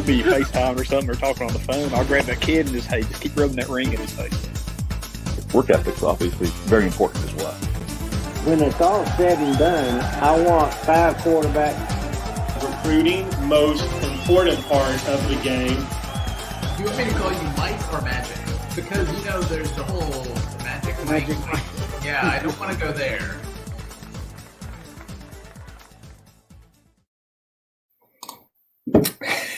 be FaceTime or something or talking on the phone, I'll grab that kid and just keep rubbing that ring in his face. Work ethic's obviously very important as well. When it's all said and done, I want 5 quarterbacks. Recruiting, most important part of the game. Do you want me to call you Mike or Magic? Because, there's the whole Magic. Yeah, I don't want to go there.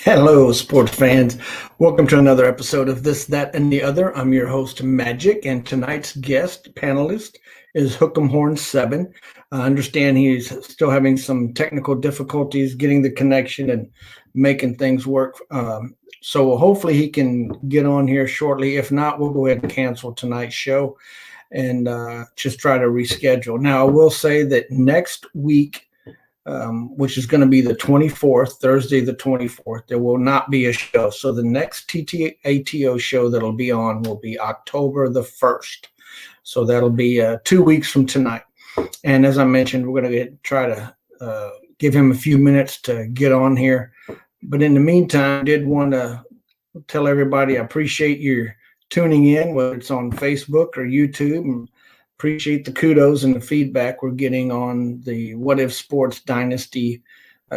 Hello, sports fans. Welcome to another episode of This, That, and the Other. I'm your host, Magic, and tonight's guest panelist is hookemhorns7. I understand he's still having some technical difficulties getting the connection and making things work. So hopefully he can get on here shortly. If not, we'll go ahead and cancel tonight's show and just try to reschedule. Now, I will say that next week, which is going to be the 24th, Thursday the 24th, there will not be a show. So the next TTATO show that'll be on will be October the 1st. So that'll be 2 weeks from tonight. And as I mentioned, we're going to try to give him a few minutes to get on here. But in the meantime, I did want to tell everybody I appreciate your tuning in, whether it's on Facebook or YouTube. And appreciate the kudos and the feedback we're getting on the What If Sports Dynasty,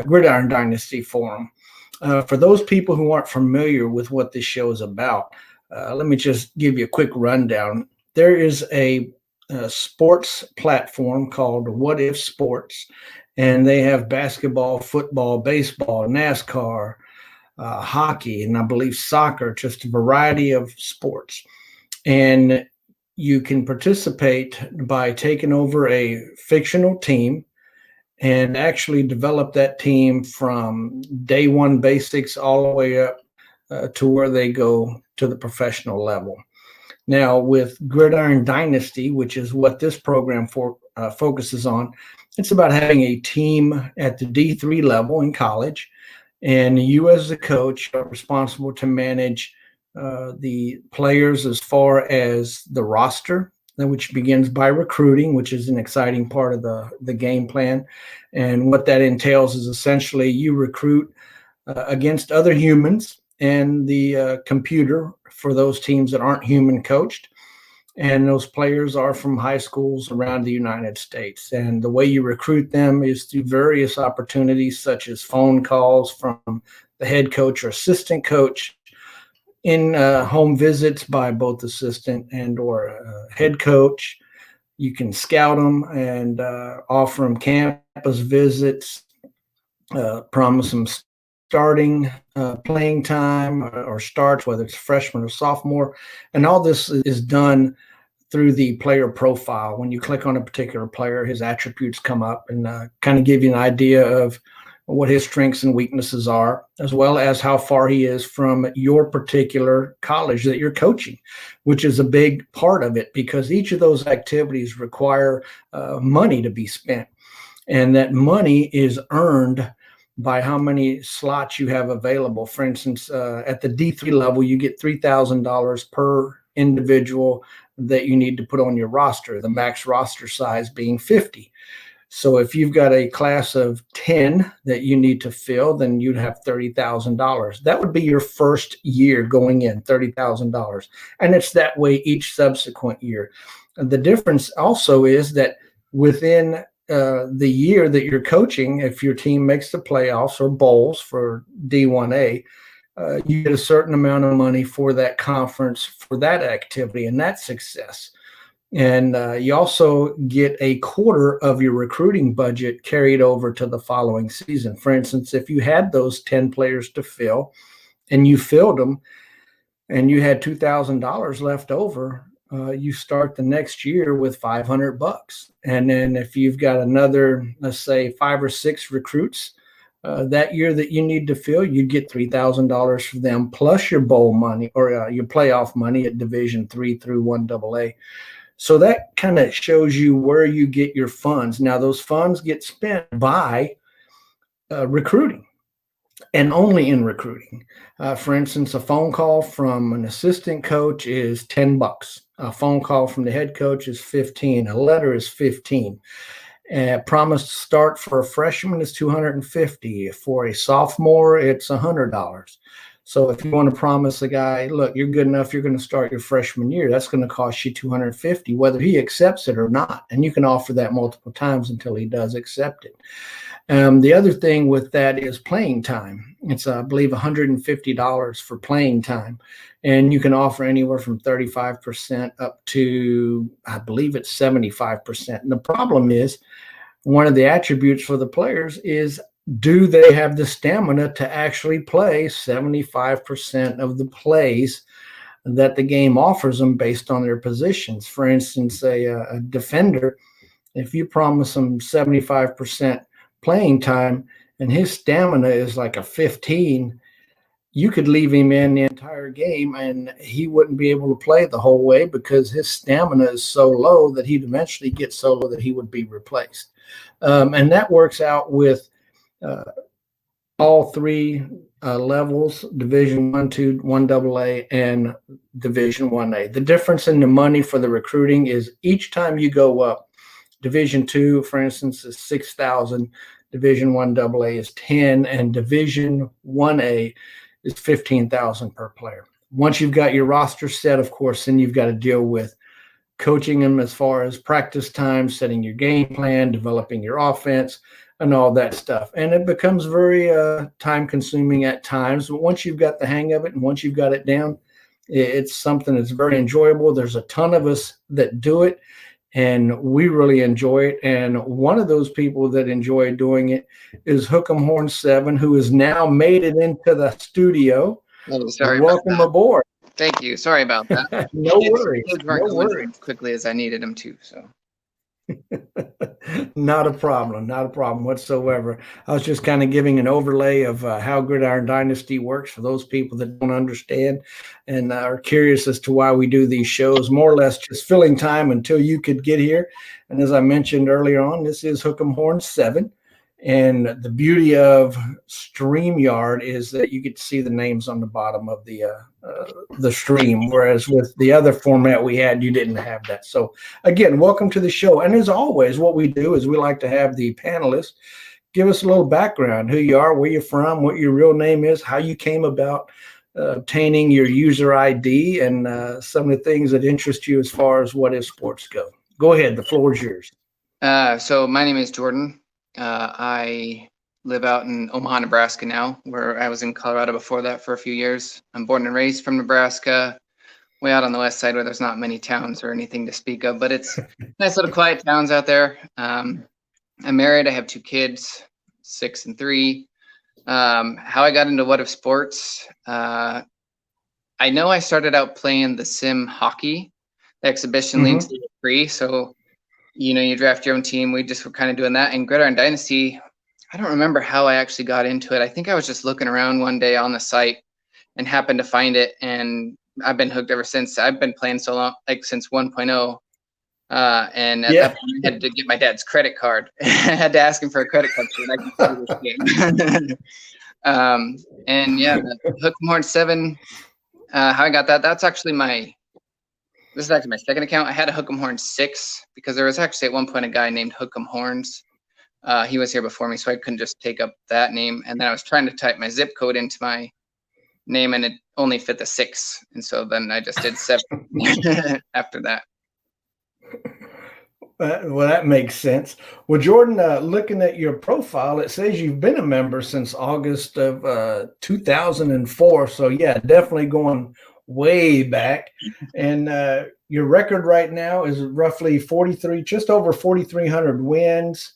Gridiron Dynasty forum. For those people who aren't familiar with what this show is about, let me just give you a quick rundown. There is a sports platform called What If Sports, and they have basketball, football, baseball, NASCAR, hockey, and I believe soccer, just a variety of sports. And you can participate by taking over a fictional team and actually develop that team from day one basics all the way up to where they go to the professional level. Now, with Gridiron Dynasty, which is what this program focuses on, it's about having a team at the D3 level in college, and you as the coach are responsible to manage the players as far as the roster, which begins by recruiting, which is an exciting part of the game plan. And what that entails is essentially you recruit against other humans and the computer for those teams that aren't human coached. And those players are from high schools around the United States. And the way you recruit them is through various opportunities, such as phone calls from the head coach or assistant coach, in home visits by both assistant and or head coach. You can scout them and offer them campus visits, promise them starting playing time or starts, whether it's freshman or sophomore. And all this is done through the player profile. When you click on a particular player, his attributes come up and kind of give you an idea of what his strengths and weaknesses are, as well as how far he is from your particular college that you're coaching, which is a big part of it because each of those activities require money to be spent. And that money is earned by how many slots you have available. For instance, at the D3 level, you get $3,000 per individual that you need to put on your roster, the max roster size being 50. So if you've got a class of 10 that you need to fill, then you'd have $30,000. That would be your first year going in, $30,000. And it's that way each subsequent year. And the difference also is that within the year that you're coaching, if your team makes the playoffs or bowls for D1A, you get a certain amount of money for that conference, for that activity and that success. And you also get a quarter of your recruiting budget carried over to the following season. For instance, if you had those 10 players to fill and you filled them and you had $2,000 left over, you start the next year with $500. And then if you've got another, let's say 5 or 6 recruits that year that you need to fill, you get $3,000 for them plus your bowl money or your playoff money at Division III through 1AA. So that kind of shows you where you get your funds. Now, those funds get spent by recruiting and only in recruiting. For instance, a phone call from an assistant coach is $10. A phone call from the head coach is $15. A letter is $15. Promised start for a freshman is $250. For a sophomore, it's $100. So if you want to promise a guy, look, you're good enough, you're going to start your freshman year, that's going to cost you $250, whether he accepts it or not. And you can offer that multiple times until he does accept it. The other thing with that is playing time. It's, I believe, $150 for playing time. And you can offer anywhere from 35% up to, I believe it's 75%. And the problem is, one of the attributes for the players is, do they have the stamina to actually play 75% of the plays that the game offers them based on their positions? For instance, a defender, if you promise him 75% playing time and his stamina is like a 15, you could leave him in the entire game and he wouldn't be able to play the whole way because his stamina is so low that he'd eventually get so low that he would be replaced. And that works out with all three levels: Division 1, 2, 1AA, and Division 1A. The difference in the money for the recruiting is each time you go up, Division 2, for instance, is $6,000. Division 1AA is $10,000, and Division 1A is $15,000 per player. Once you've got your roster set, of course, then you've got to deal with coaching them as far as practice time, setting your game plan, developing your offense, and all that stuff. And it becomes very time consuming at times. But once you've got the hang of it and once you've got it down, it's something that's very enjoyable. There's a ton of us that do it, and we really enjoy it. And one of those people that enjoy doing it is hookemhorns7, who has now made it into the studio. Oh, sorry. Welcome aboard. Thank you. Sorry about that. No worries. Kids weren't going as quickly as I needed them to. So. Not a problem. Not a problem whatsoever. I was just kind of giving an overlay of how Gridiron Dynasty works for those people that don't understand and are curious as to why we do these shows. More or less just filling time until you could get here. And as I mentioned earlier on, this is hookemhorns7. And the beauty of StreamYard is that you get to see the names on the bottom of the stream, whereas with the other format we had, you didn't have that. So again, welcome to the show. And as always, what we do is we like to have the panelists give us a little background, who you are, where you're from, what your real name is, how you came about obtaining your user ID, and some of the things that interest you as far as what is sports go. Go ahead. The floor is yours. So my name is Jordan. I live out in Omaha, Nebraska now, where I was in Colorado before that for a few years. I'm born and raised from Nebraska, way out on the west side where there's not many towns or anything to speak of, but it's nice little quiet towns out there. I'm married. I have 2 kids, 6 and 3. How I got into what of sports, I know I started out playing the sim hockey. The exhibition leagues are free, so you draft your own team. We just were kind of doing that. And Gridiron Dynasty, I don't remember how I actually got into it. I think I was just looking around one day on the site and happened to find it. And I've been hooked ever since. I've been playing so long, like since 1.0. And at that point, I had to get my dad's credit card. I had to ask him for a credit card so that I could play this game. And yeah, hookemhorns7, how I got that, that's actually this is actually my second account. I had a hookemhorns6 because there was actually at one point a guy named hookemhorns. He was here before me, so I couldn't just take up that name. And then I was trying to type my zip code into my name, and it only fit the 6. And so then I just did 7 after that. Well, that makes sense. Well, Jordan, looking at your profile, it says you've been a member since August of 2004. So yeah, definitely going way back. And your record right now is roughly 43, just over 4,300 wins,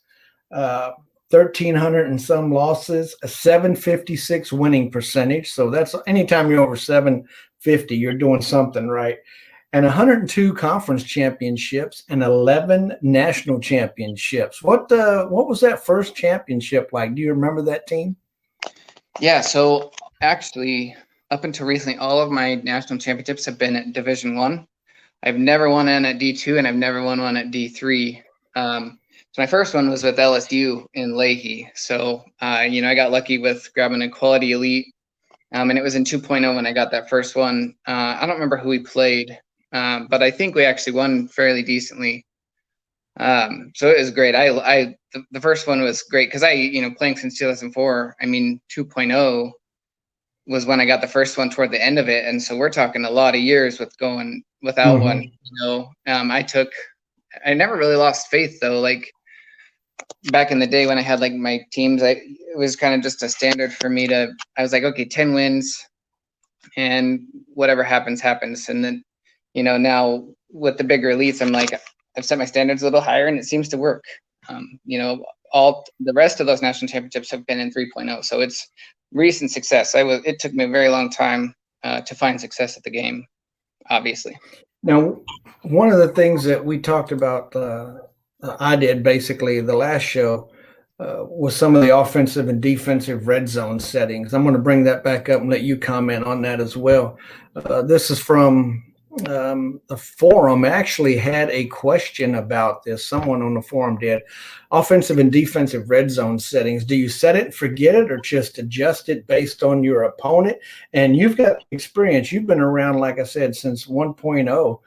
1,300 and some losses, a 756 winning percentage. So that's anytime you're over 750, you're doing something right. And 102 conference championships and 11 national championships. What was that first championship like? Do you remember that team? Yeah, so actually, up until recently, all of my national championships have been at Division 1. I've never won one at D2, and I've never won one at D3. So my first one was with LSU in Leahy. So, I got lucky with grabbing a quality elite, and it was in 2.0 when I got that first one. I don't remember who we played, but I think we actually won fairly decently. So it was great. The first one was great because playing since 2004, I mean, 2.0 was when I got the first one toward the end of it. And so we're talking a lot of years with going without one, I never really lost faith though. Like back in the day when I had like my teams, it was kind of just a standard for me I was like, okay, 10 wins and whatever happens, happens. And then, now with the bigger elites, I'm like, I've set my standards a little higher and it seems to work. All the rest of those national championships have been in 3.0. So it's recent success. It took me a very long time to find success at the game, obviously. Now, one of the things that we talked about, I did basically the last show, was some of the offensive and defensive red zone settings. I'm going to bring that back up and let you comment on that as well. This is from the forum. Actually had a question about this. Someone on the forum did. Offensive and defensive red zone settings. Do you set it and forget it, or just adjust it based on your opponent? And you've got experience. You've been around, like I said, since 1.0.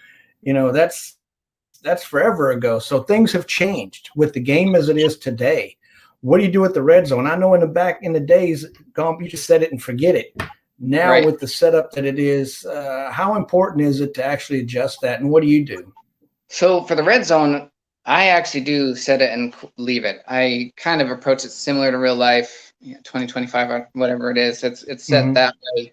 That's forever ago. So things have changed with the game as it is today. What do you do with the red zone? I know in the days, you just set it and forget it. Now, right, with the setup that it is, how important is it to actually adjust that, and what do you do? So for the red zone, I actually do set it and leave it. I kind of approach it similar to real life, 2025 or whatever it is. It's set that way.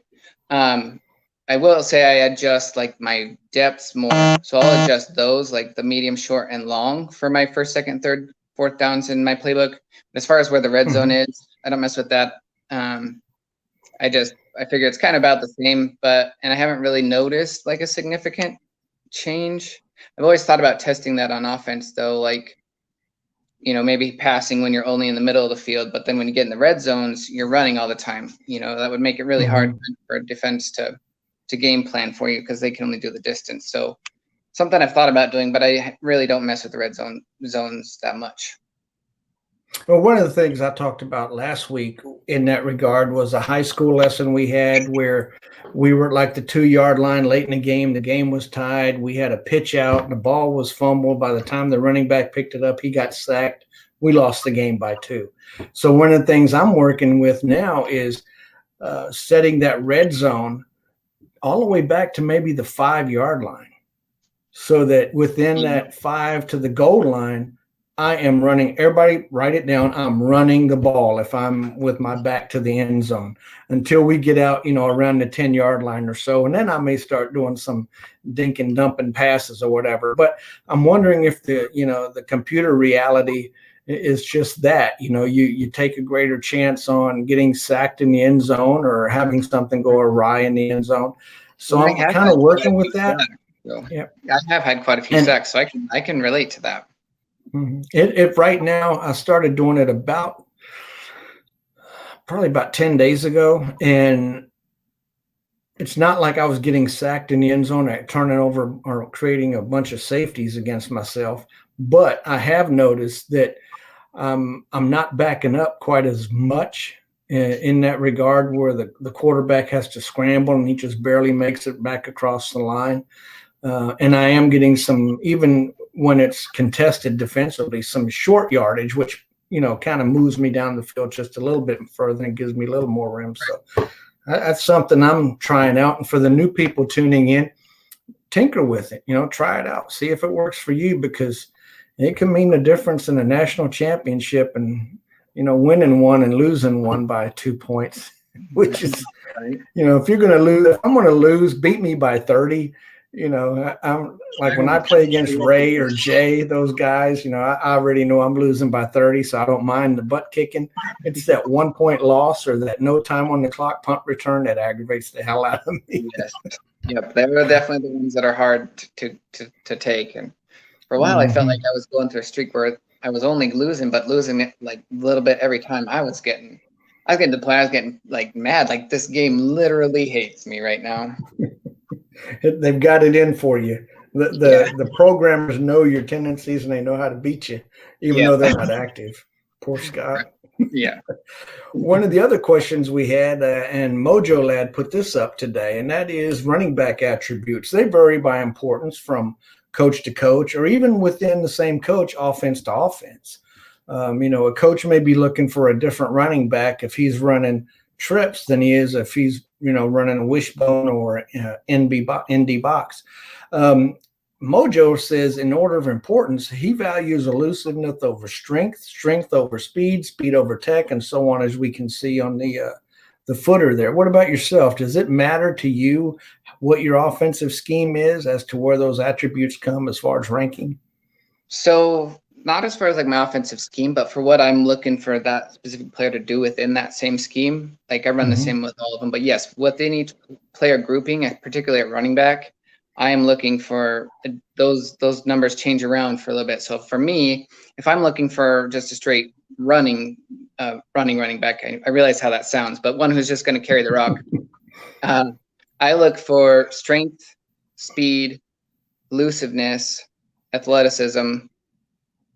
I will say I adjust like my depths more. So I'll adjust those, like the medium, short, and long for my first, second, third, fourth downs in my playbook. But as far as where the red zone is, I don't mess with that. I figure it's kind of about the same, and I haven't really noticed like a significant change. I've always thought about testing that on offense though, like, maybe passing when you're only in the middle of the field, but then when you get in the red zones, you're running all the time. That would make it really hard for a defense to game plan for you because they can only do the distance. So something I've thought about doing, but I really don't mess with the red zones that much. Well, one of the things I talked about last week in that regard was a high school lesson we had where we were at like the 2-yard line late in the game. The game was tied. We had a pitch out and the ball was fumbled. By the time the running back picked it up, he got sacked. We lost the game by 2. So one of the things I'm working with now is setting that red zone all the way back to maybe the 5-yard line, so that within that 5 to the goal line, I am running. Everybody write it down. I'm running the ball if I'm with my back to the end zone until we get out, around the 10-yard line or so. And then I may start doing some dink and dumping passes or whatever. But I'm wondering if the computer reality is just that, you take a greater chance on getting sacked in the end zone or having something go awry in the end zone. So I'm kind of working with that. So, yeah, I have had quite a few sacks, so I can relate to that. If right now, I started doing it probably about 10 days ago, and it's not like I was getting sacked in the end zone, turning over or creating a bunch of safeties against myself. But I have noticed that I'm not backing up quite as much in that regard, where the quarterback has to scramble and he just barely makes it back across the line. And I am getting some, even when it's contested defensively, some short yardage, which, kind of moves me down the field just a little bit further and gives me a little more room. So that's something I'm trying out. And for the new people tuning in, tinker with it, try it out, see if it works for you, because it can mean the difference in a national championship and, winning one and losing one by 2 points, which is, if you're going to lose, if I'm going to lose, beat me by 30. I'm like, when I play against Ray or Jay, those guys, I already know I'm losing by 30, so I don't mind the butt kicking. It's that 1 point loss or that no time on the clock punt return that aggravates the hell out of me. Yes. Yep, they were definitely the ones that are hard to take. And for a while, I felt like I was going through a streak where I was only losing, but losing it like a little bit every time. I was getting to the play. I was getting like mad. Like, this game literally hates me right now. They've got it in for you. The programmers know your tendencies and they know how to beat you, even though they're not active. Poor Scott. Yeah. One of the other questions we had, and Mojo Lad put this up today, and that is running back attributes. They vary by importance from coach to coach, or even within the same coach, offense to offense. A coach may be looking for a different running back if he's running trips than he is if he's running a wishbone or ND box. Mojo says in order of importance, he values elusiveness over strength, strength over speed, speed over tech, and so on, as we can see on the footer there. What about yourself? Does it matter to you what your offensive scheme is as to where those attributes come as far as ranking? So not as far as like my offensive scheme, but for what I'm looking for that specific player to do within that same scheme. Like I run the same with all of them, but yes, within each player grouping, particularly at running back, I am looking for those numbers change around for a little bit. So for me, if I'm looking for just a straight running back, I realize how that sounds, but one who's just going to carry the rock. I look for strength, speed, elusiveness, athleticism,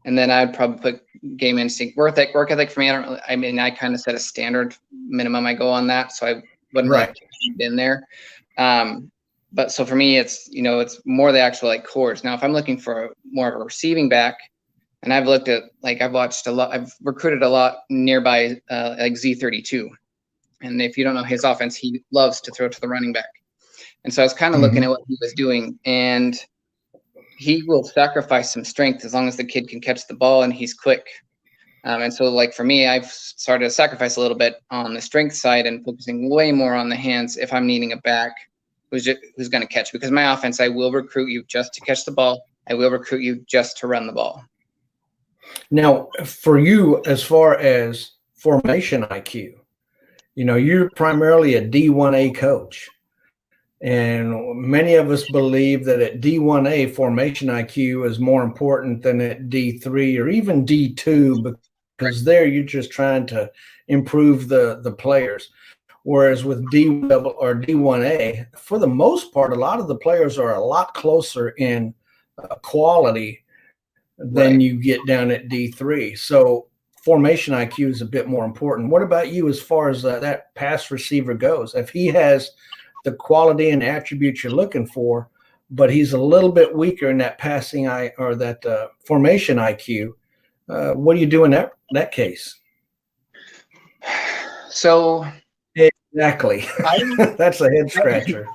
and then I'd probably put game instinct. Work ethic for me, I kind of set a standard minimum I go on that, so I wouldn't really keep it in there. But so for me, it's more the actual like cores. Now, if I'm looking for more of a receiving back, and I've watched a lot, I've recruited a lot nearby like Z32, and if you don't know his offense, he loves to throw to the running back, and so I was kind of looking at what he was doing, and he will sacrifice some strength as long as the kid can catch the ball and he's quick. And so like for me, I've started to sacrifice a little bit on the strength side and focusing way more on the hands if I'm needing a back who's going to catch, because my offense, I will recruit you just to catch the ball. I will recruit you just to run the ball. Now, for you, as far as formation IQ, you're primarily a D1A coach. And many of us believe that at D1A, formation IQ is more important than at D3 or even D2, because there you're just trying to improve the players. Whereas with D or D1A, for the most part, a lot of the players are a lot closer in quality than you get down at D3. So formation IQ is a bit more important. What about you as far as that pass receiver goes? If he has the quality and attributes you're looking for, but he's a little bit weaker in that passing or that formation IQ, what do you do in that case? So exactly, that's a head scratcher.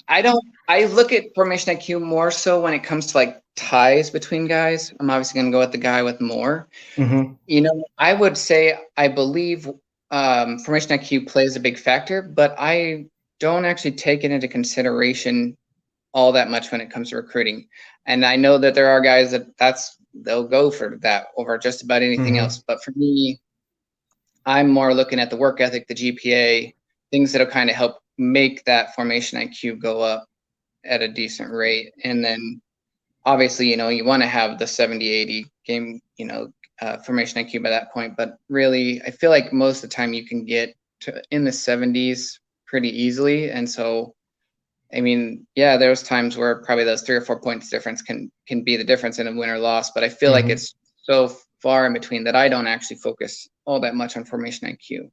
I look at formation IQ more so when it comes to like ties between guys. I'm obviously going to go with the guy with more. I would say I believe formation IQ plays a big factor, but I don't actually take it into consideration all that much when it comes to recruiting. And I know that there are guys they'll go for that over just about anything else. But for me, I'm more looking at the work ethic, the GPA, things that'll kind of help make that formation IQ go up at a decent rate. And then obviously, you want to have the 70, 80 game, formation IQ by that point. But really, I feel like most of the time you can get to in the 70s pretty easily. And so, there's times where probably those 3 or 4 points difference can be the difference in a win or loss. But I feel like it's so far in between that I don't actually focus all that much on formation IQ.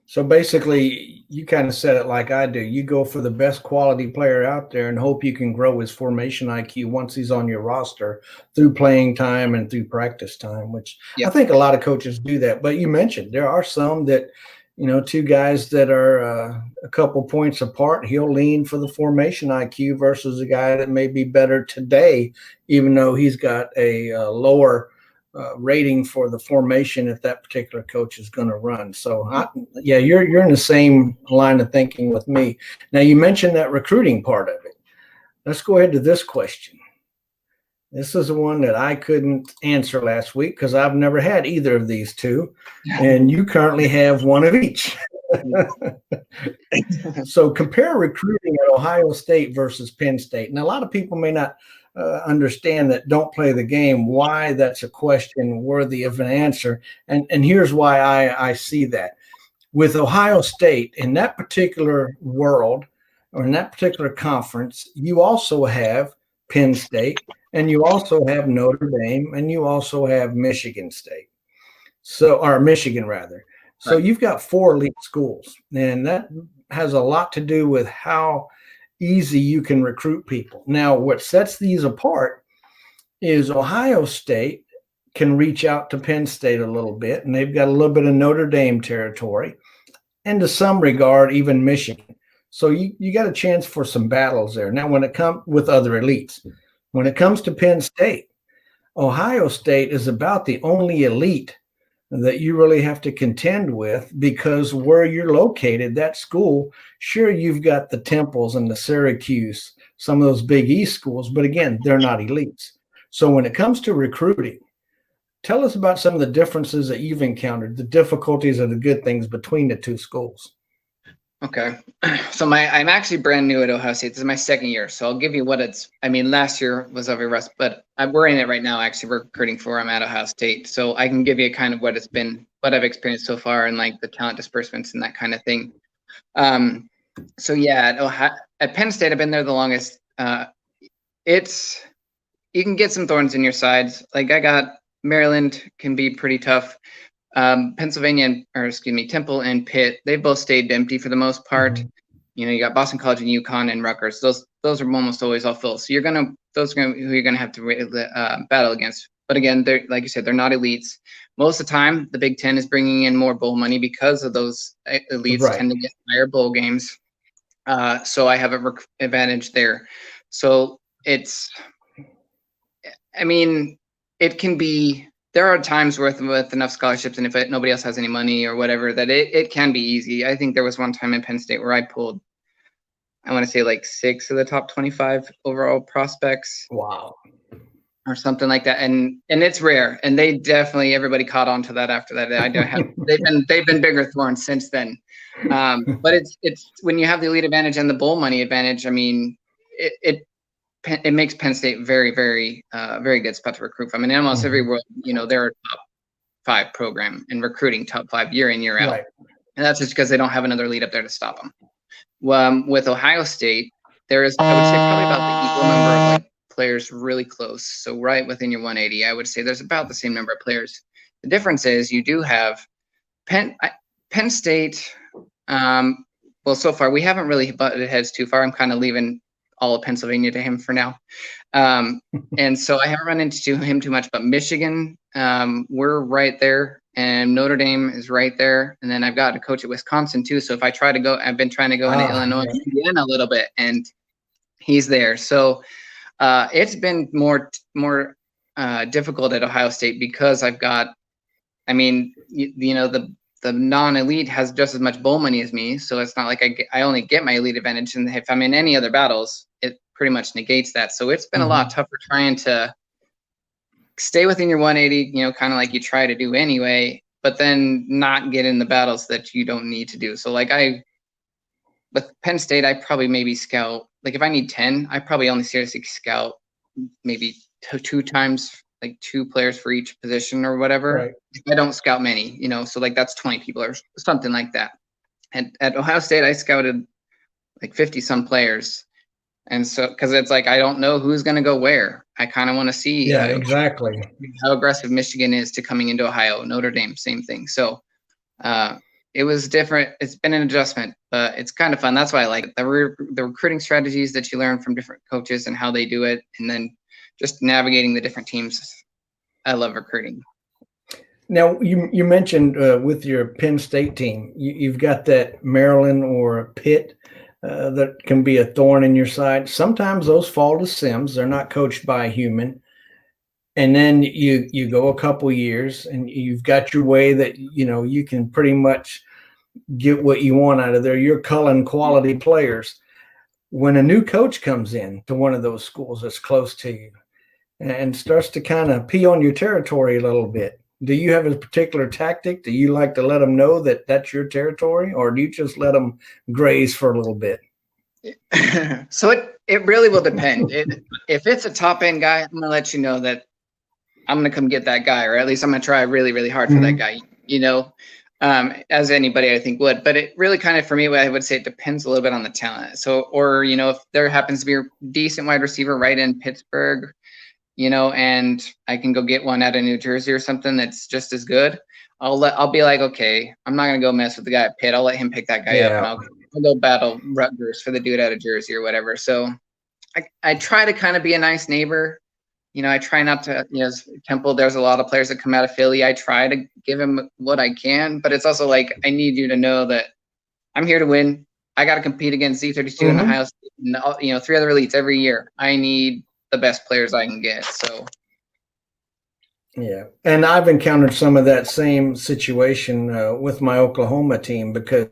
So basically, you kind of said it like I do. You go for the best quality player out there and hope you can grow his formation IQ once he's on your roster through playing time and through practice time, which I think a lot of coaches do that. But you mentioned there are some that, two guys that are a couple points apart, he'll lean for the formation IQ versus a guy that may be better today, even though he's got a lower rating for the formation if that particular coach is going to run. So you're in the same line of thinking with me. Now you mentioned that recruiting part of it. Let's go ahead to this question. This is the one that I couldn't answer last week because I've never had either of these two, and you currently have one of each. So compare recruiting at Ohio State versus Penn State. And a lot of people may not understand that don't play the game, why that's a question worthy of an answer. And here's why I see that. With Ohio State, in that particular world or in that particular conference, you also have Penn State, and you also have Notre Dame, and you also have Michigan State. Or Michigan rather. So you've got 4 elite schools, and that has a lot to do with how easy you can recruit people. Now, what sets these apart is Ohio State can reach out to Penn State a little bit, and they've got a little bit of Notre Dame territory, and to some regard, even Michigan. So you got a chance for some battles there. Now, when it comes with other elites, when it comes to Penn State, Ohio State is about the only elite that you really have to contend with, because where you're located, that school, sure, you've got the Temples and the Syracuse, some of those Big East schools, but again, they're not elites. So when it comes to recruiting, tell us about some of the differences that you've encountered, the difficulties and the good things between the two schools. Okay. So I'm actually brand new at Ohio State. This is my second year. So I'll give you what last year was over rust, but we're in it right now. Actually, we're recruiting for I'm at Ohio State. So I can give you kind of what I've experienced so far, and like the talent disbursements and that kind of thing. So yeah, at Penn State, I've been there the longest. You can get some thorns in your sides. Like Maryland can be pretty tough. Pennsylvania, Temple and Pitt, they've both stayed empty for the most part. Mm-hmm. You know, you got Boston College and UConn and Rutgers. Those are almost always all full. So those are who you're gonna have to battle against. But again, they're, like you said, they're not elites. Most of the time, the Big Ten is bringing in more bowl money because of those elites tend to get higher bowl games. So I have an advantage there. So it can be. There are times with enough scholarships, and if nobody else has any money or whatever, that it can be easy. I think there was one time in Penn State where I pulled, I want to say like 6 of the top 25 overall prospects. Wow. Or something like that. And it's rare. And everybody caught on to that after that. They've been bigger thorns since then. But it's when you have the elite advantage and the bowl money advantage, I mean, it makes Penn State very, very, very good spot to recruit from. And in almost every world, they're a top 5 program in recruiting, top 5 year in, year out. Right. And that's just because they don't have another lead up there to stop them. With Ohio State, there is, I would say, probably about the equal number of players really close. So right within your 180, I would say there's about the same number of players. The difference is you do have Penn State. Well, so far we haven't really butted heads too far. I'm kind of leaving all of Pennsylvania to him for now. And so I haven't run into him too much, but Michigan, we're right there, and Notre Dame is right there. And then I've got a coach at Wisconsin too. So if I try to go, I've been trying to go into Illinois, Indiana a little bit, and he's there. So it's been more difficult at Ohio State because I've got, the non-elite has just as much bowl money as me, so it's not like I only get my elite advantage, and if I'm in any other battles, it pretty much negates that. So it's been a lot tougher trying to stay within your 180, kind of like you try to do anyway, but then not get in the battles that you don't need to do. So with Penn State, I probably maybe scout, like if I need 10, I probably only seriously scout maybe two times, like 2 players for each position or whatever. Right. I don't scout many, so like that's 20 people or something like that. And at Ohio State, I scouted like 50 some players. And so, because it's like, I don't know who's going to go where. I kind of want to see exactly how aggressive Michigan is to coming into Ohio. Notre Dame, same thing. So it was different. It's been an adjustment, but it's kind of fun. That's why I like it. The recruiting strategies that you learn from different coaches and how they do it. And then just navigating the different teams. I love recruiting. Now, you mentioned with your Penn State team, you've got that Maryland or Pitt that can be a thorn in your side. Sometimes those fall to Sims. They're not coached by a human. And then you go a couple years and you've got your way that, you can pretty much get what you want out of there. You're culling quality players. When a new coach comes in to one of those schools that's close to you and starts to kind of pee on your territory a little bit, do you have a particular tactic? Do you like to let them know that that's your territory, or do you just let them graze for a little bit? So it really will depend. If it's a top end guy, I'm going to let you know that I'm going to come get that guy, or at least I'm going to try really, really hard for that guy, as anybody I think would. But it really kind of, for me, I would say it depends a little bit on the talent. So, or, if there happens to be a decent wide receiver right in Pittsburgh, and I can go get one out of New Jersey or something that's just as good, I'll be like, okay, I'm not going to go mess with the guy at Pitt. I'll let him pick that guy up, and I'll go battle Rutgers for the dude out of Jersey or whatever. So I try to kind of be a nice neighbor. I try not to, Temple, there's a lot of players that come out of Philly. I try to give him what I can, but it's also like, I need you to know that I'm here to win. I got to compete against Z32 and Ohio State and, 3 other elites every year. I need the best players I can get. So. Yeah. And I've encountered some of that same situation with my Oklahoma team because,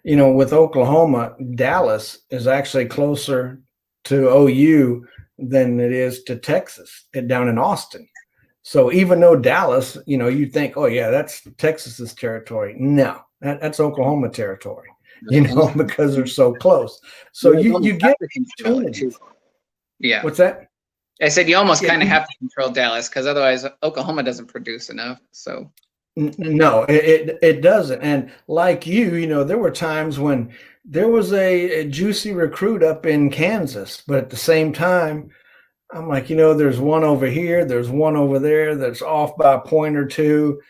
with Oklahoma, Dallas is actually closer to OU than it is to Texas down in Austin. So even though Dallas, you think, oh yeah, that's Texas's territory. No, that's Oklahoma territory, because they're so close. So you get opportunities. Yeah. What's that? I said you almost kind of have to control Dallas because otherwise Oklahoma doesn't produce enough. So. No, it doesn't. And like there were times when there was a juicy recruit up in Kansas, but at the same time, I'm like, there's one over here, there's one over there that's off by a point or two.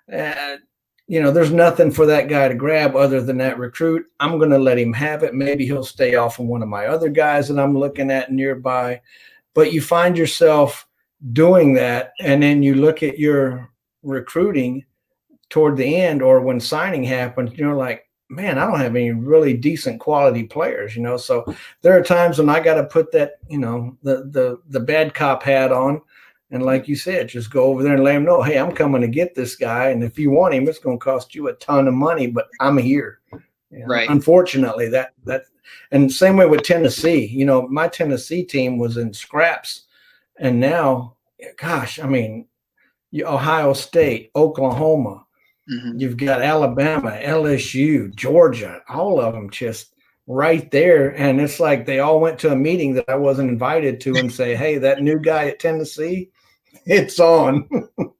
There's nothing for that guy to grab other than that recruit. I'm going to let him have it. Maybe he'll stay off of one of my other guys that I'm looking at nearby. But you find yourself doing that, and then you look at your recruiting toward the end or when signing happens, you're like, man, I don't have any really decent quality players, So there are times when I got to put that, the bad cop hat on. And like you said, just go over there and let him know, hey, I'm coming to get this guy. And if you want him, it's going to cost you a ton of money, but I'm here. Right. Unfortunately, that and same way with Tennessee. My Tennessee team was in scraps. And now, gosh, Ohio State, Oklahoma, you've got Alabama, LSU, Georgia, all of them just right there. And it's like they all went to a meeting that I wasn't invited to and say, hey, that new guy at Tennessee, it's on.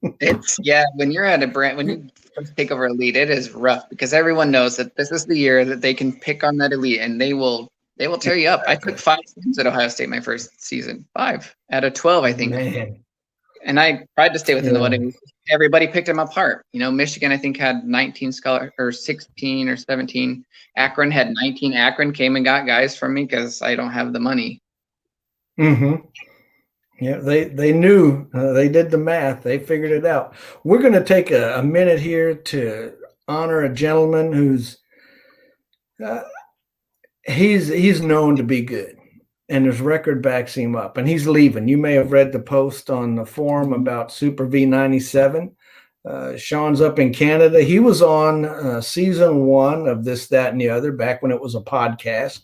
When you're at a brand, when you first take over elite, it is rough because everyone knows that this is the year that they can pick on that elite and they will tear you up. I took 5 games at Ohio State my first season, 5 out of 12, I think. Man. And I tried to stay within the wedding. Everybody picked them apart. Michigan, I think, had 19 or 16 or 17. Akron had 19. Akron came and got guys from me because I don't have the money. Yeah, they knew. They did the math. They figured it out. We're going to take a minute here to honor a gentleman who's he's known to be good. And his record backs him up. And he's leaving. You may have read the post on the forum about Super V97. Sean's up in Canada. He was on season 1 of This, That, and the Other back when it was a podcast.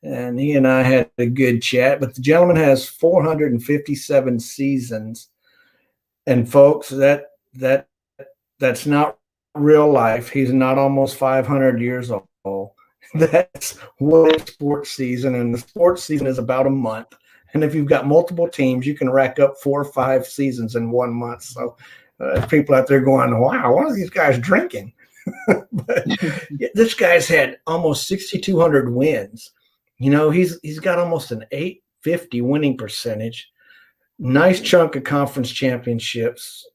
And he and I had a good chat. But the gentleman has 457 seasons. And folks, that's not real life. He's not almost 500 years old. That's one sports season, and the sports season is about a month. And if you've got multiple teams, you can rack up 4 or 5 seasons in 1 month. So people out there going, wow, what are these guys drinking? But this guy's had almost 6,200 wins. He's got almost an 850 winning percentage. Nice chunk of conference championships,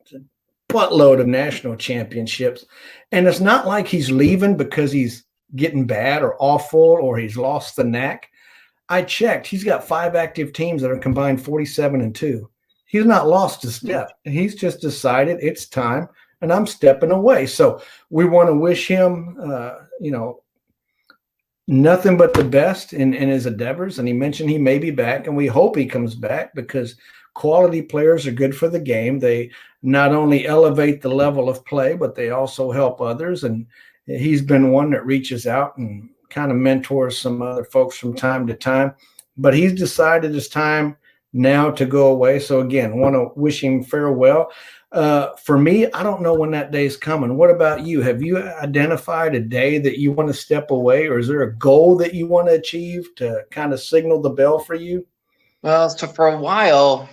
buttload of national championships. And it's not like he's leaving because he's getting bad or awful or he's lost the knack. I checked. He's got 5 active teams that are combined 47-2. He's not lost a step. He's just decided it's time and I'm stepping away. So we want to wish him, nothing but the best in his endeavors. And he mentioned he may be back, and we hope he comes back because quality players are good for the game. They not only elevate the level of play, but they also help others. And he's been one that reaches out and kind of mentors some other folks from time to time. But he's decided it's time now to go away. So, again, want to wish him farewell. For me, I don't know when that day is coming. What about you? Have you identified a day that you want to step away, or is there a goal that you want to achieve to kind of signal the bell for you? Well, so for a while,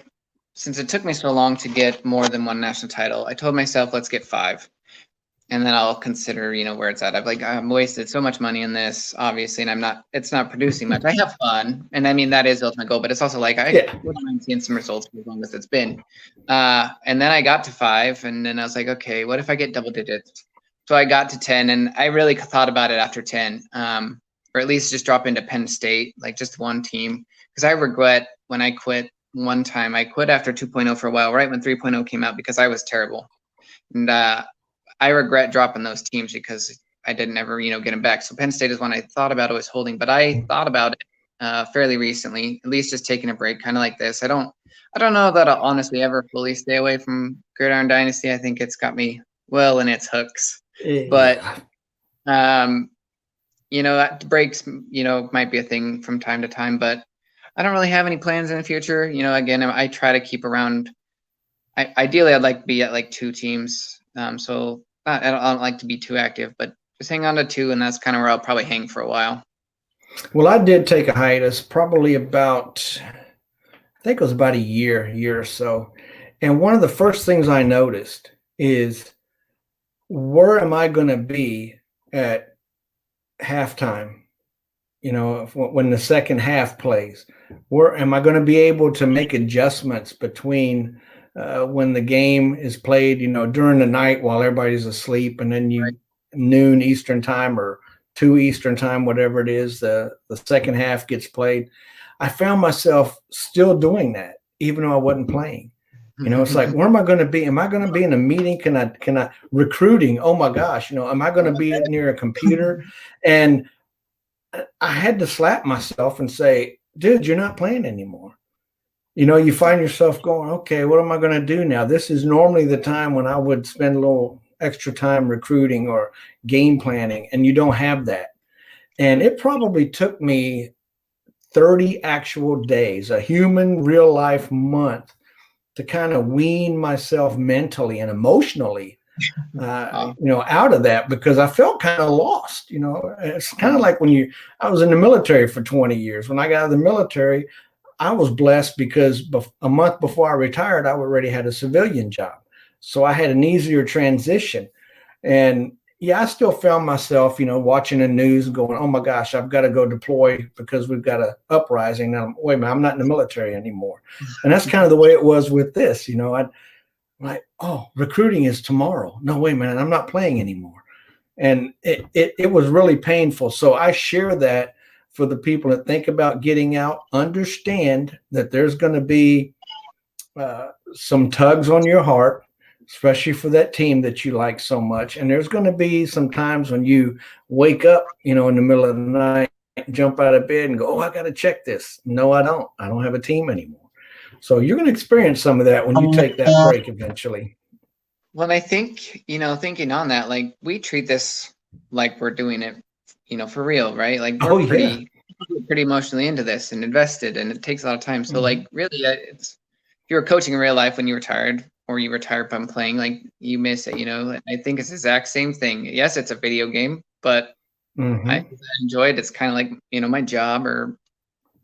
since it took me so long to get more than 1 national title, I told myself, let's get 5. And then I'll consider, where it's at. I've wasted so much money in this, obviously, and it's not producing much. I have fun. And that is the ultimate goal, but it's also I wouldn't mind seeing some results for as long as it's been. And then I got to 5, and then I was like, okay, what if I get double digits? So I got to 10, and I really thought about it after 10. or at least just drop into Penn State, like just one team. Because I regret when I quit one time. I quit after 2.0 for a while, right when 3.0 came out, because I was terrible. And I regret dropping those teams because I didn't ever, get them back. So Penn State is one I thought about always holding, but I thought about it fairly recently, at least just taking a break, kind of like this. I don't know that I'll honestly ever fully stay away from Gridiron Dynasty. I think it's got me well in its hooks, but breaks, might be a thing from time to time, but I don't really have any plans in the future. Again, I try to keep around. Ideally, I'd like to be at like 2 teams. So I don't like to be too active, but just hang on to 2, and that's kind of where I'll probably hang for a while. Well, I did take a hiatus, probably about, I think it was about a year or so. And one of the first things I noticed is, where am I going to be at halftime? When the second half plays, where am I going to be able to make adjustments between when the game is played, during the night while everybody's asleep, and then noon Eastern time or 2 Eastern time, whatever it is, the second half gets played. I found myself still doing that, even though I wasn't playing. It's like, where am I going to be? Am I going to be in a meeting? Can I recruiting? Oh my gosh, am I going to be near a computer? And I had to slap myself and say, dude, you're not playing anymore. You find yourself going, okay, what am I going to do now? This is normally the time when I would spend a little extra time recruiting or game planning, and you don't have that. And it probably took me 30 actual days, a human real life month, to kind of wean myself mentally and emotionally out of that, because I felt kind of lost. It's kind of like I was in the military for 20 years. When I got out of the military, I was blessed because a month before I retired, I already had a civilian job. So I had an easier transition. And yeah, I still found myself, watching the news and going, oh my gosh, I've got to go deploy because we've got an uprising. Now, wait a minute, I'm not in the military anymore. And that's kind of the way it was with this. I'd like, oh, recruiting is tomorrow. No, wait a minute, I'm not playing anymore. And it was really painful. So I share that for the people that think about getting out. Understand that there's going to be some tugs on your heart, especially for that team that you like so much. And there's going to be some times when you wake up, in the middle of the night, jump out of bed and go, oh, I got to check this. No, I don't. I don't have a team anymore. So you're going to experience some of that when you take that break eventually. Well, I think, thinking on that, like, we treat this like we're doing it, for real, right? Like, we're pretty emotionally into this and invested, and it takes a lot of time. So like, really, if you were coaching in real life when you retired, or you retired from playing, like, you miss it. I think it's the exact same thing. Yes, it's a video game, but I enjoy it. It's kind of like, my job, or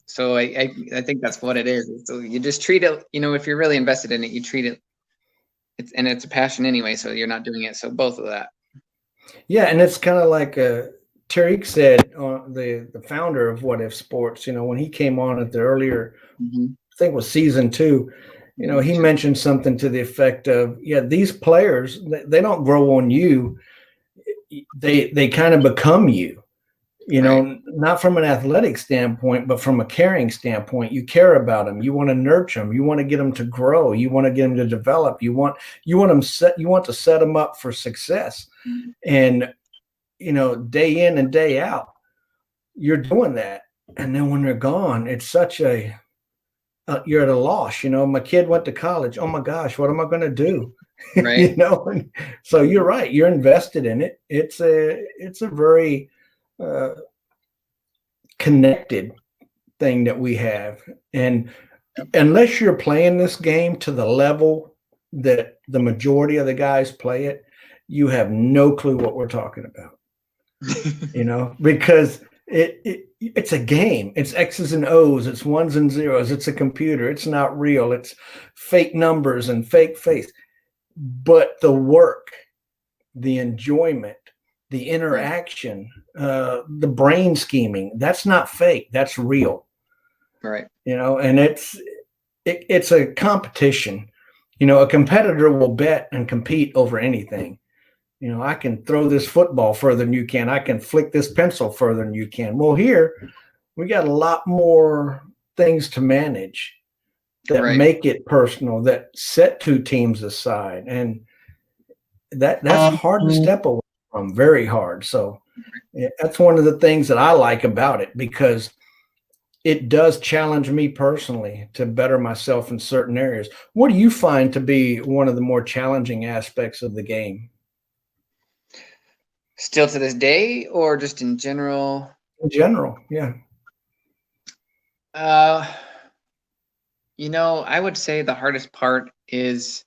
so I think that's what it is. So you just treat it, if you're really invested in it, you treat it. It's a passion anyway, so you're not doing it. So both of that. Yeah, and it's kind of like Tariq said, the founder of What If Sports, when he came on at the earlier, I think it was season 2, he mentioned something to the effect of, these players, they don't grow on you. They kind of become you, not from an athletic standpoint, but from a caring standpoint. You care about them. You want to nurture them. You want to get them to grow. You want to get them to develop. You want to set them up for success. And, day in and day out, you're doing that. And then when they're gone, it's such you're at a loss. My kid went to college. Oh my gosh, what am I going to do? Right. So you're right. You're invested in it. It's a very connected thing that we have. And unless you're playing this game to the level that the majority of the guys play it, you have no clue what we're talking about. Because it's a game. It's X's and O's. It's ones and zeros. It's a computer. It's not real. It's fake numbers and fake face. But the work, the enjoyment, the interaction, the brain scheming, that's not fake. That's real. Right. And it's a competition. A competitor will bet and compete over anything. You know, I can throw this football further than you can. I can flick this pencil further than you can. Well, here we got a lot more things to manage that Right. make it personal, that set two teams aside. And that's hard to step away from, very hard. So that's one of the things that I like about it, because it does challenge me personally to better myself in certain areas. What do you find to be one of the more challenging aspects of the game? Still to this day, or just in general? In general, yeah. You know, I would say the hardest part is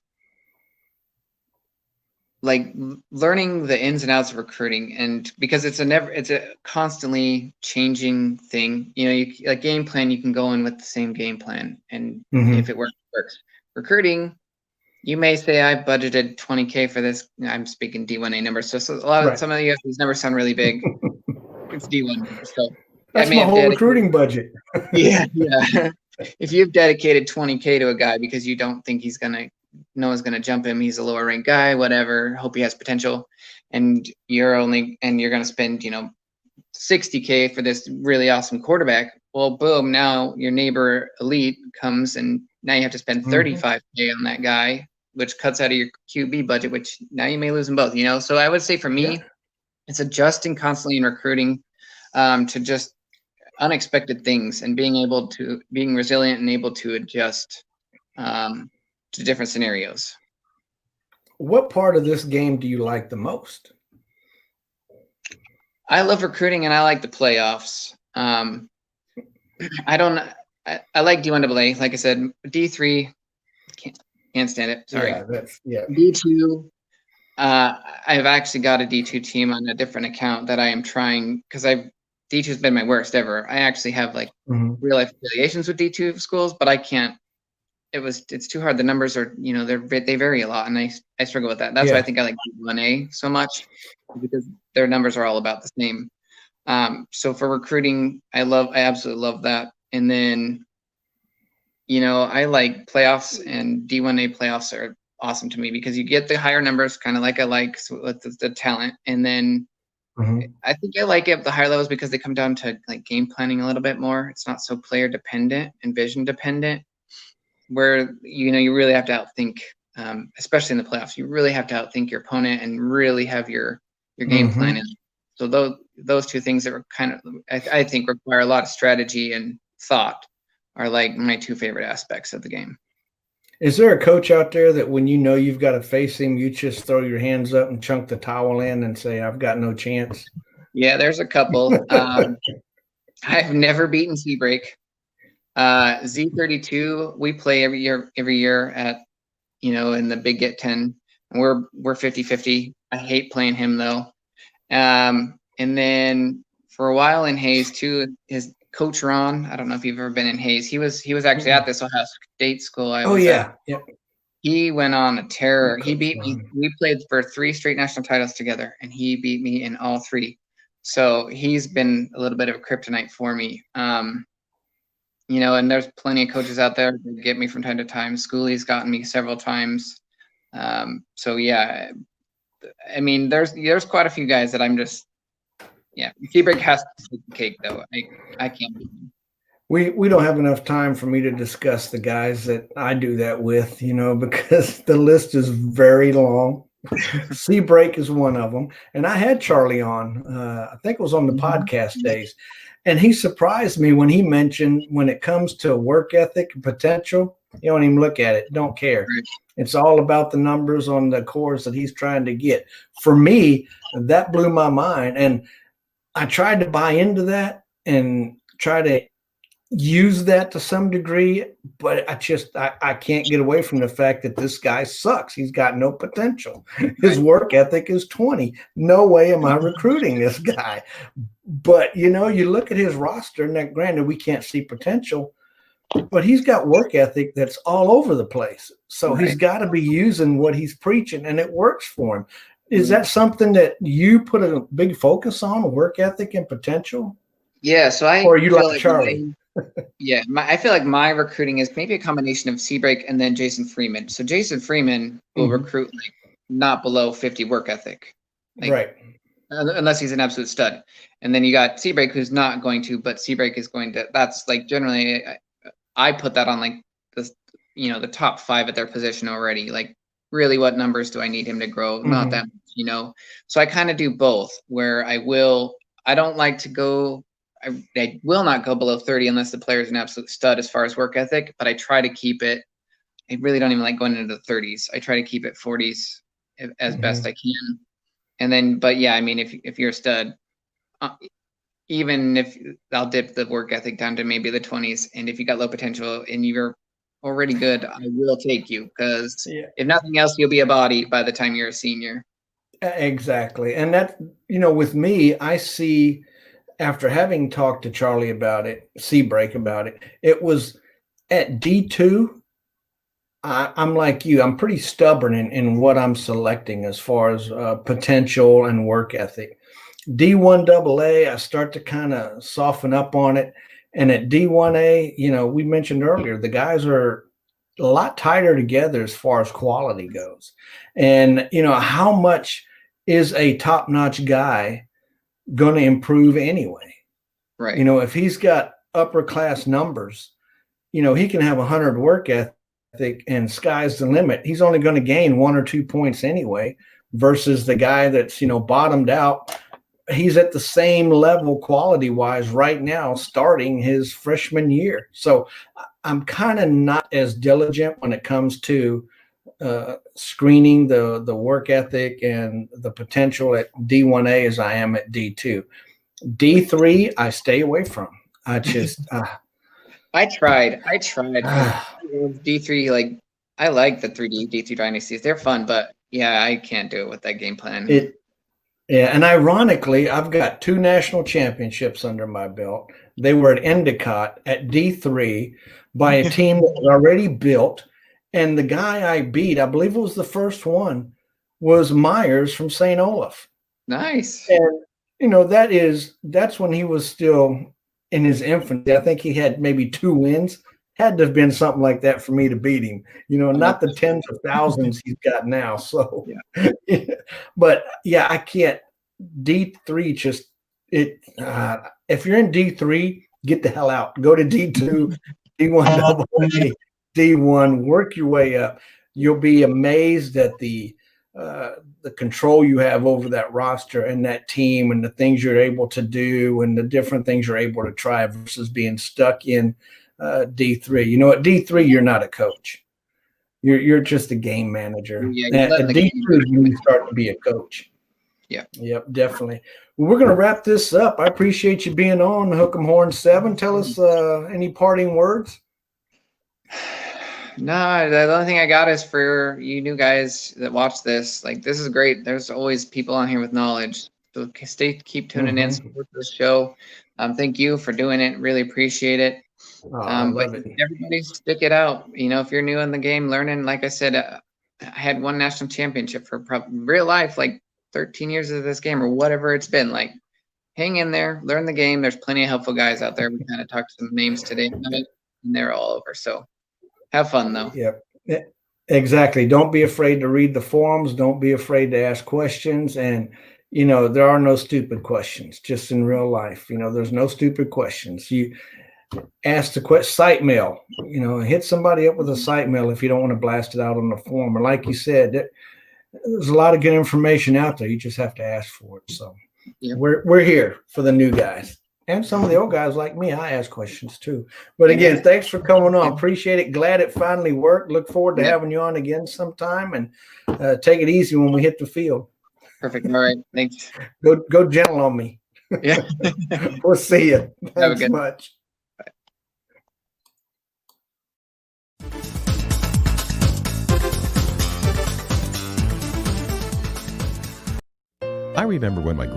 like learning the ins and outs of recruiting, and because it's a constantly changing thing. You know, a game plan, you can go in with the same game plan, and if it works, it works. Recruiting, you may say I budgeted 20K for this. I'm speaking D1A numbers, so a lot of some of these numbers sound really big. It's D1 numbers, so that's my whole recruiting budget. Yeah. If you've dedicated 20K to a guy because you don't think no one's gonna jump him, he's a lower ranked guy, whatever, hope he has potential, and you're gonna spend 60K for this really awesome quarterback. Well, boom, now your neighbor elite comes, and now you have to spend 35K on that guy, which cuts out of your QB budget, which now you may lose them both. So I would say for me, it's adjusting constantly in recruiting to just unexpected things, and being resilient and able to adjust to different scenarios. What part of this game do you like the most? I love recruiting, and I like the playoffs. I like D1AA. Like I said, D3 can't stand it. Sorry. D2. I've actually got a D2 team on a different account that I am trying, because D2 has been my worst ever. I actually have real life affiliations with D2 schools, but I can't. It's too hard. The numbers are, they vary a lot, and I struggle with that. That's why I think I like D1A so much, because their numbers are all about the same. So for recruiting, I absolutely love that. And then, I like playoffs, and D1A playoffs are awesome to me because you get the higher numbers, kind of like I like with the talent. And then I think I like it at the higher levels because they come down to like game planning a little bit more. It's not so player dependent and vision dependent, where you really have to outthink, especially in the playoffs. You really have to outthink your opponent and really have your game plan in. So those two things that are kind of, I think, require a lot of strategy and thought are like my two favorite aspects of the game. Is there a coach out there that when you've got to face him, you just throw your hands up and chunk the towel in and say, I've got no chance? Yeah, there's a couple. I've never beaten Seabreak. Z32, we play every year at, in the Big Get 10, and we're 50-50. I hate playing him though. And then for a while in Hayes too, his coach Ron, I don't know if you've ever been in Hayes. He was actually at this Ohio State school I was at. He went on a terror. He beat me. We played for 3 straight national titles together, and he beat me in all 3. So he's been a little bit of a kryptonite for me. And there's plenty of coaches out there that get me from time to time. Schooley's gotten me several times. So yeah, I mean, there's quite a few guys that I'm just, Seabreak has to take the cake though. I can't beat him. We don't have enough time for me to discuss the guys that I do that with, because the list is very long. Seabreak is one of them. And I had Charlie on, I think it was on the podcast days. And he surprised me when he mentioned when it comes to work ethic and potential, you don't even look at it, don't care. It's all about the numbers on the cores that he's trying to get. For me, that blew my mind. And I tried to buy into that and try to use that to some degree, but I can't get away from the fact that this guy sucks. He's got no potential. His work ethic is 20. No way am I recruiting this guy. But, you look at his roster, and granted, we can't see potential, but he's got work ethic that's all over the place. So he's got to be using what he's preaching, and it works for him. Is that something that you put a big focus on, work ethic and potential? Yeah. So or you like Charlie? I feel like my recruiting is maybe a combination of Seabreak and then Jason Freeman. So Jason Freeman will recruit like not below 50 work ethic. Like, right. Unless he's an absolute stud. And then you got Seabreak, who's not going to, but Seabreak is going to. That's like generally, I put that on like the top 5 at their position already. Like, really, what numbers do I need him to grow? Not that much. So I kind of do both, where I don't like to go. I will not go below 30 unless the player is an absolute stud as far as work ethic, but I try to keep it. I really don't even like going into the 30s. I try to keep it 40s as best I can. And then, but yeah, I mean, if you're a stud, even if I'll dip the work ethic down to maybe the 20s, and if you got low potential and you're already good, I will take you, because if nothing else, you'll be a body by the time you're a senior. Exactly. And that, with me, I see, after having talked to Charlie about it, Seabreak about it, it was at D2. I'm like you. I'm pretty stubborn in what I'm selecting as far as potential and work ethic. D1 AA, I start to kind of soften up on it. And at D1A, we mentioned earlier, the guys are a lot tighter together as far as quality goes. And, how much is a top-notch guy going to improve anyway? Right. If he's got upper class numbers, he can have 100 work ethic and sky's the limit. He's only going to gain 1 or 2 points anyway, versus the guy that's, bottomed out. He's at the same level quality wise right now, starting his freshman year. So I'm kind of not as diligent when it comes to screening the work ethic and the potential at D1A as I am at D2. D3, I stay away from. I just I tried. D3, like, I like the 3D D3 dynasties. They're fun, but yeah, I can't do it with that game plan. And ironically, I've got 2 national championships under my belt. They were at Endicott at D3 by a team that was already built. And the guy I beat, I believe it was the first one, was Myers from St. Olaf. Nice. And, that's when he was still in his infancy. I think he had maybe 2 wins. Had to have been something like that for me to beat him, not the tens of thousands he's got now. So, but yeah, I can't. D3 just if you're in D3, get the hell out. Go to D2, D1 D1, work your way up. You'll be amazed at the control you have over that roster and that team and the things you're able to do and the different things you're able to try versus being stuck in D3. At D3, you're not a coach. You're just a game manager. At D3, you start to be a coach. Yeah. Yep, definitely. Well, we're going to wrap this up. I appreciate you being on hookemhorns7. Tell us any parting words. No, the only thing I got is for you new guys that watch this. Like, this is great. There's always people on here with knowledge. So keep tuning in, support this show. Thank you for doing it. Really appreciate it. I love it. Everybody stick it out. If you're new in the game, learning, like I said, I had 1 national championship for real life, like 13 years of this game or whatever it's been. Like, hang in there, learn the game. There's plenty of helpful guys out there. We kind of talked some names today, and they're all over. So have fun, though. Yeah, exactly. Don't be afraid to read the forums. Don't be afraid to ask questions. And, there are no stupid questions just in real life. There's no stupid questions. You ask the site mail, hit somebody up with a site mail if you don't want to blast it out on the forum. Or like you said, there's a lot of good information out there. You just have to ask for it. So we're here for the new guys. And some of the old guys like me, I ask questions too. But again, thanks for coming on. Appreciate it. Glad it finally worked. Look forward to having you on again sometime. And take it easy when we hit the field. Perfect. All right. Thanks. Go gentle on me. Yeah. We'll see you. Thanks much. I remember when my